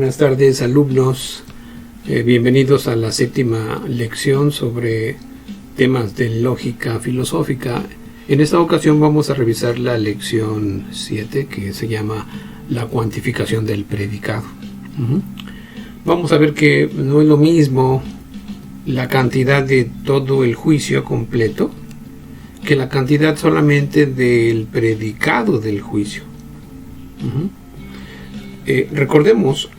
Buenas tardes, alumnos. Bienvenidos a la séptima lección sobre temas de lógica filosófica. En esta ocasión vamos a revisar la lección 7, que se llama la cuantificación del predicado. Vamos a ver que no es lo mismo la cantidad de todo el juicio completo que la cantidad solamente del predicado del juicio. Recordemos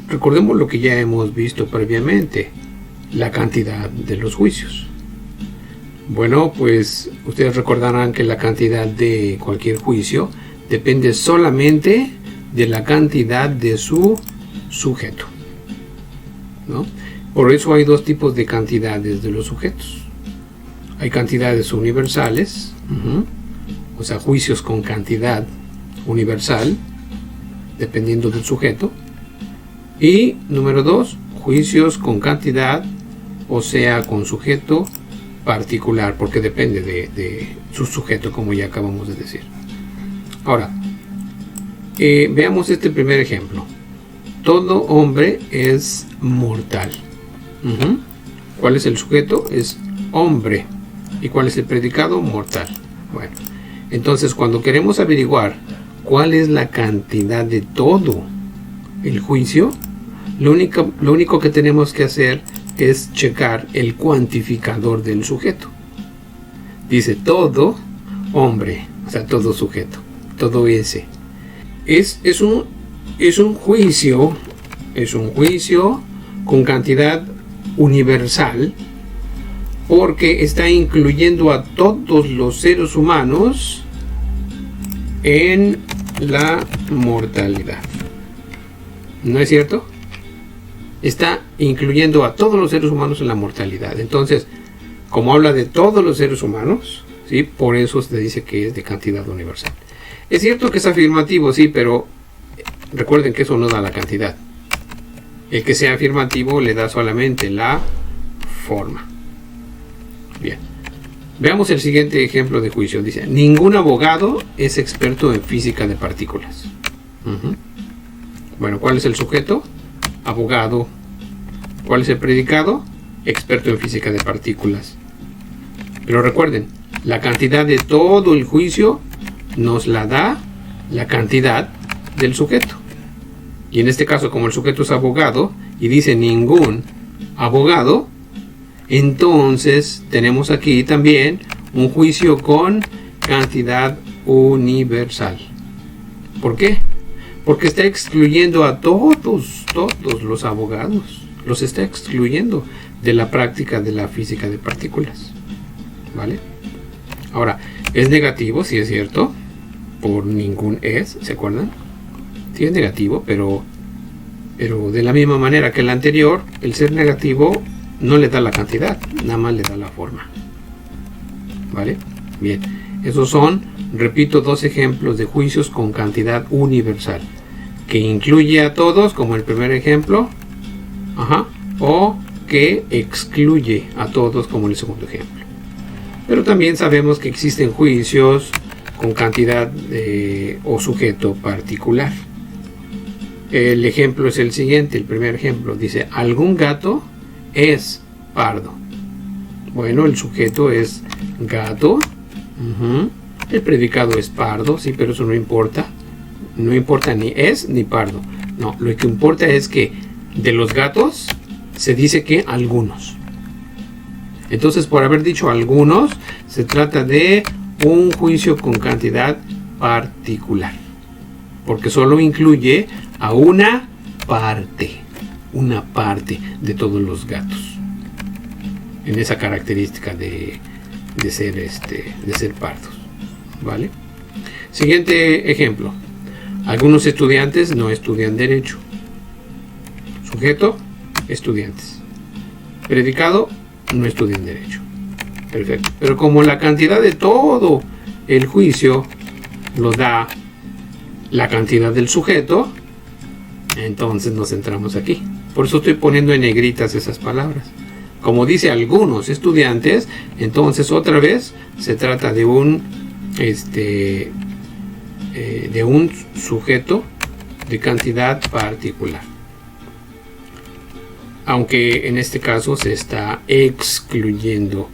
lo que ya hemos visto previamente, la cantidad de los juicios. Bueno, pues ustedes recordarán que la cantidad de cualquier juicio depende solamente de la cantidad de su sujeto, ¿no? Por eso hay dos tipos de cantidades de los sujetos. Hay cantidades universales, o sea, juicios con cantidad universal, dependiendo del sujeto. Y número 2, juicios con cantidad, o sea, con sujeto particular, porque depende de su sujeto, como ya acabamos de decir. Ahora, veamos este primer ejemplo. Todo hombre es mortal. ¿Cuál es el sujeto? Es hombre. ¿Y cuál es el predicado? Mortal. Bueno, entonces cuando queremos averiguar cuál es la cantidad de todo el juicio, lo único que tenemos que hacer es checar el cuantificador del sujeto. Dice todo hombre, o sea, todo sujeto, todo ese. Es un juicio con cantidad universal, porque está incluyendo a todos los seres humanos en la mortalidad. ¿No es cierto? Está incluyendo a todos los seres humanos en la mortalidad. Entonces, como habla de todos los seres humanos, ¿sí? Por eso se dice que es de cantidad universal. Es cierto que es afirmativo, sí, pero recuerden que eso no da la cantidad. El que sea afirmativo le da solamente la forma. Bien. Veamos el siguiente ejemplo de juicio. Dice, ningún abogado es experto en física de partículas. Bueno, ¿cuál es el sujeto? Abogado. ¿Cuál es el predicado? Experto en física de partículas. Pero recuerden, la cantidad de todo el juicio nos la da la cantidad del sujeto. Y en este caso, como el sujeto es abogado y dice ningún abogado, entonces tenemos aquí también un juicio con cantidad universal. ¿Por qué? Porque está excluyendo a todos los abogados. Los está excluyendo de la práctica de la física de partículas. ¿Vale? Ahora, es negativo, sí es cierto, por ningún es, ¿se acuerdan? Sí es negativo, pero de la misma manera que el anterior, el ser negativo no le da la cantidad, nada más le da la forma. ¿Vale? Bien, esos son, repito, dos ejemplos de juicios con cantidad universal, que incluye a todos, como el primer ejemplo, o que excluye a todos, como el segundo ejemplo. Pero también sabemos que existen juicios con cantidad o sujeto particular. El ejemplo es el siguiente, el primer ejemplo, dice, algún gato es pardo. Bueno, el sujeto es gato, el predicado es pardo, sí, pero eso no importa. No importa ni es ni pardo. No, lo que importa es que de los gatos se dice que algunos. Entonces, por haber dicho algunos, se trata de un juicio con cantidad particular, porque solo incluye a una parte de todos los gatos, en esa característica de ser pardos. ¿Vale? Siguiente ejemplo. Algunos estudiantes no estudian derecho. Sujeto, estudiantes. Predicado, no estudian derecho. Perfecto. Pero como la cantidad de todo el juicio lo da la cantidad del sujeto, entonces nos centramos aquí. Por eso estoy poniendo en negritas esas palabras. Como dice algunos estudiantes, entonces otra vez se trata de un sujeto de cantidad particular. aunque en este caso se está excluyendo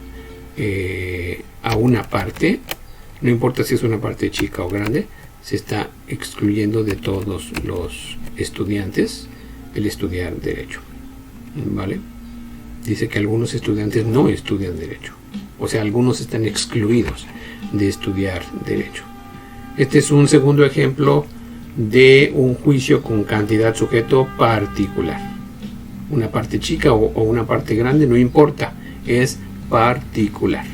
a una parte, no importa si es una parte chica o grande, se está excluyendo de todos los estudiantes el estudiar derecho, ¿vale? Dice que algunos estudiantes no estudian derecho, o sea, algunos están excluidos de estudiar derecho. Este es un segundo ejemplo de un juicio con cantidad sujeto particular. Una parte chica o una parte grande, no importa, es particular.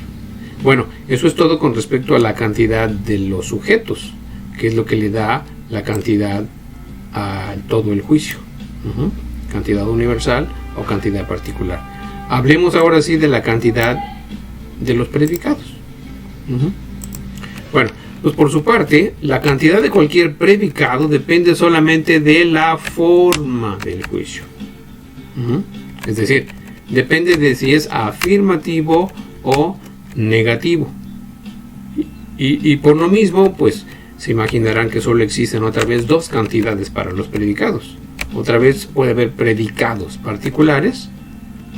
Bueno, eso es todo con respecto a la cantidad de los sujetos, que es lo que le da la cantidad a todo el juicio. Cantidad universal o cantidad particular. Hablemos ahora sí de la cantidad de los predicados. Bueno, pues por su parte, la cantidad de cualquier predicado depende solamente de la forma del juicio. Es decir, depende de si es afirmativo o negativo. Y por lo mismo, pues se imaginarán que solo existen otra vez dos cantidades para los predicados. Otra vez puede haber predicados particulares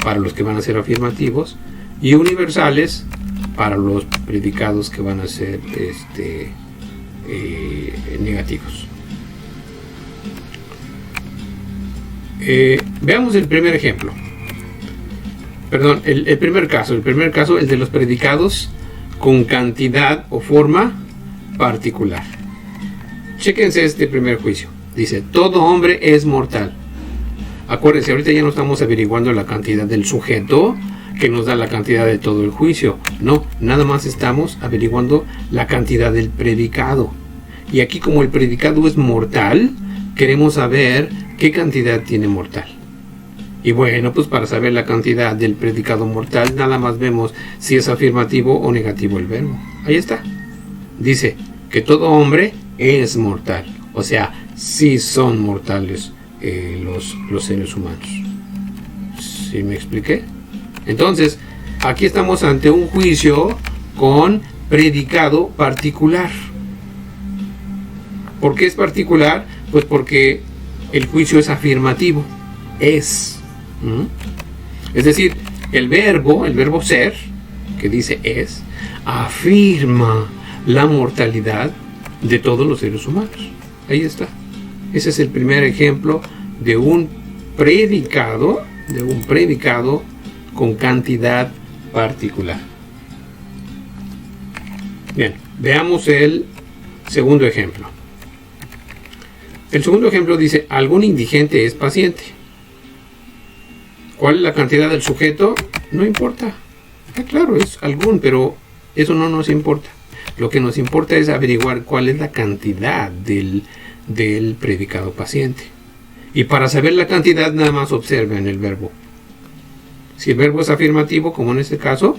para los que van a ser afirmativos y universales para los predicados que van a ser negativos. Veamos el primer ejemplo. Perdón, el primer caso, el de los predicados con cantidad o forma particular. Chéquense este primer juicio. Dice, todo hombre es mortal. Acuérdense, ahorita ya no estamos averiguando la cantidad del sujeto que nos da la cantidad de todo el juicio. No, nada más estamos averiguando la cantidad del predicado. Y aquí, como el predicado es mortal, queremos saber qué cantidad tiene mortal. Y bueno, pues para saber la cantidad del predicado mortal, nada más vemos si es afirmativo o negativo el verbo. Ahí está. Dice que todo hombre es mortal. O sea, sí son mortales los seres humanos. ¿Sí me expliqué? Entonces, aquí estamos ante un juicio con predicado particular. ¿Por qué es particular? Pues porque el juicio es afirmativo. Es. Es decir, el verbo ser, que dice es, afirma la mortalidad de todos los seres humanos. Ahí está. Ese es el primer ejemplo de un predicado con cantidad particular. Bien, veamos el segundo ejemplo. El segundo ejemplo dice, algún indigente es paciente. ¿Cuál es la cantidad del sujeto? No importa. Claro, es algún, pero eso no nos importa. Lo que nos importa es averiguar cuál es la cantidad del predicado paciente. Y para saber la cantidad, nada más observen el verbo. Si el verbo es afirmativo, como en este caso,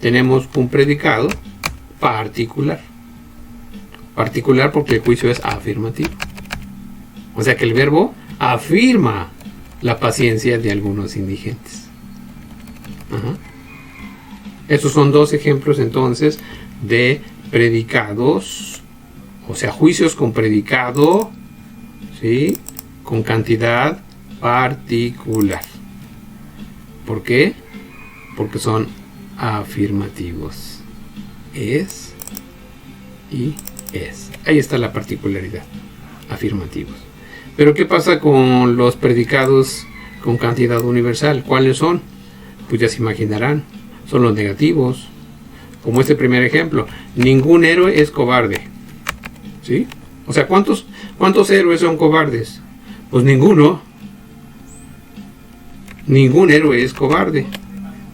tenemos un predicado particular. Particular porque el juicio es afirmativo. O sea que el verbo afirma la paciencia de algunos indigentes. Estos son dos ejemplos entonces de predicados, o sea, juicios con predicado, ¿sí?, con cantidad particular. ¿Por qué? Porque son afirmativos. Es y es. Ahí está la particularidad. Afirmativos. Pero ¿qué pasa con los predicados con cantidad universal? ¿Cuáles son? Pues ya se imaginarán. Son los negativos. Como este primer ejemplo. Ningún héroe es cobarde. ¿Sí? O sea, ¿cuántos héroes son cobardes? Pues ninguno. Ningún héroe es cobarde.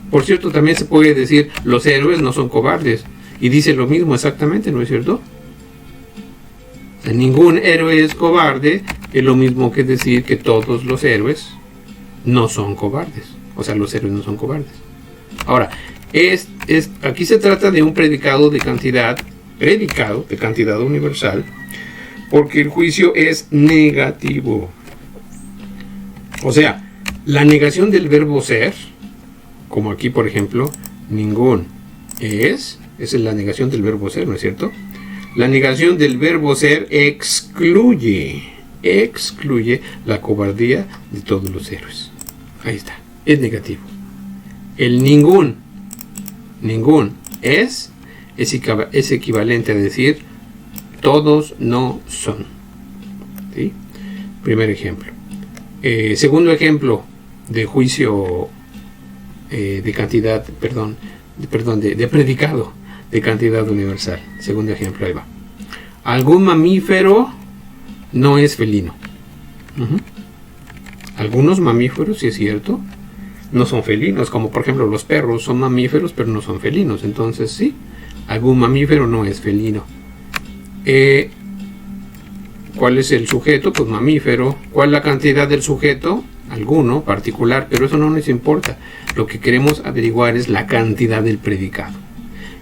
Por cierto, también se puede decir los héroes no son cobardes. Y dice lo mismo exactamente, ¿no es cierto? O sea, ningún héroe es cobarde. Es lo mismo que decir que todos los héroes no son cobardes. O sea, los héroes no son cobardes. Ahora, aquí se trata de un predicado de cantidad universal, porque el juicio es negativo. O sea, la negación del verbo ser, como aquí por ejemplo, ningún esa es la negación del verbo ser, ¿no es cierto? La negación del verbo ser excluye excluye la cobardía de todos los héroes. Ahí está, es negativo. El ningún es equivalente a decir todos no son. ¿Sí? Primer ejemplo. Segundo ejemplo de juicio de cantidad, de predicado de cantidad universal. Segundo ejemplo, ahí va. Algún mamífero no es felino. Algunos mamíferos, sí es cierto, no son felinos, como por ejemplo los perros son mamíferos pero no son felinos. Entonces sí, algún mamífero no es felino. ¿Cuál es el sujeto? Pues mamífero. ¿Cuál es la cantidad del sujeto? Alguno particular, pero eso no nos importa. Lo que queremos averiguar es la cantidad del predicado.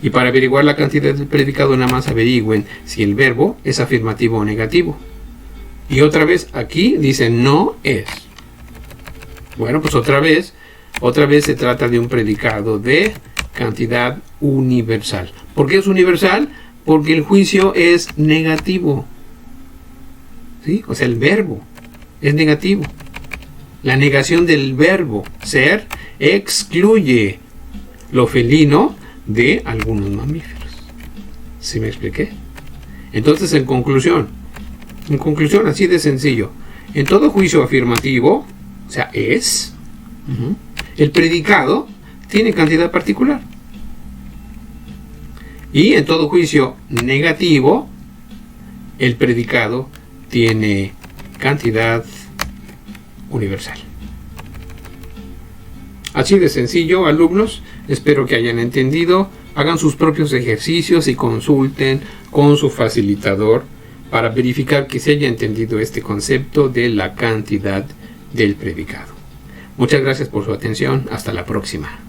Y para averiguar la cantidad del predicado nada más averigüen si el verbo es afirmativo o negativo. Y otra vez aquí dice no es. Bueno, pues otra vez se trata de un predicado de cantidad universal. ¿Por qué es universal? Porque el juicio es negativo. ¿Sí? O sea, el verbo es negativo. La negación del verbo ser excluye lo felino de algunos mamíferos. ¿Sí me expliqué? Entonces, en conclusión, así de sencillo, en todo juicio afirmativo, o sea, es, el predicado tiene cantidad particular. Y en todo juicio negativo, el predicado tiene cantidad universal. Así de sencillo, alumnos. Espero que hayan entendido. Hagan sus propios ejercicios y consulten con su facilitador para verificar que se haya entendido este concepto de la cantidad del predicado. Muchas gracias por su atención. Hasta la próxima.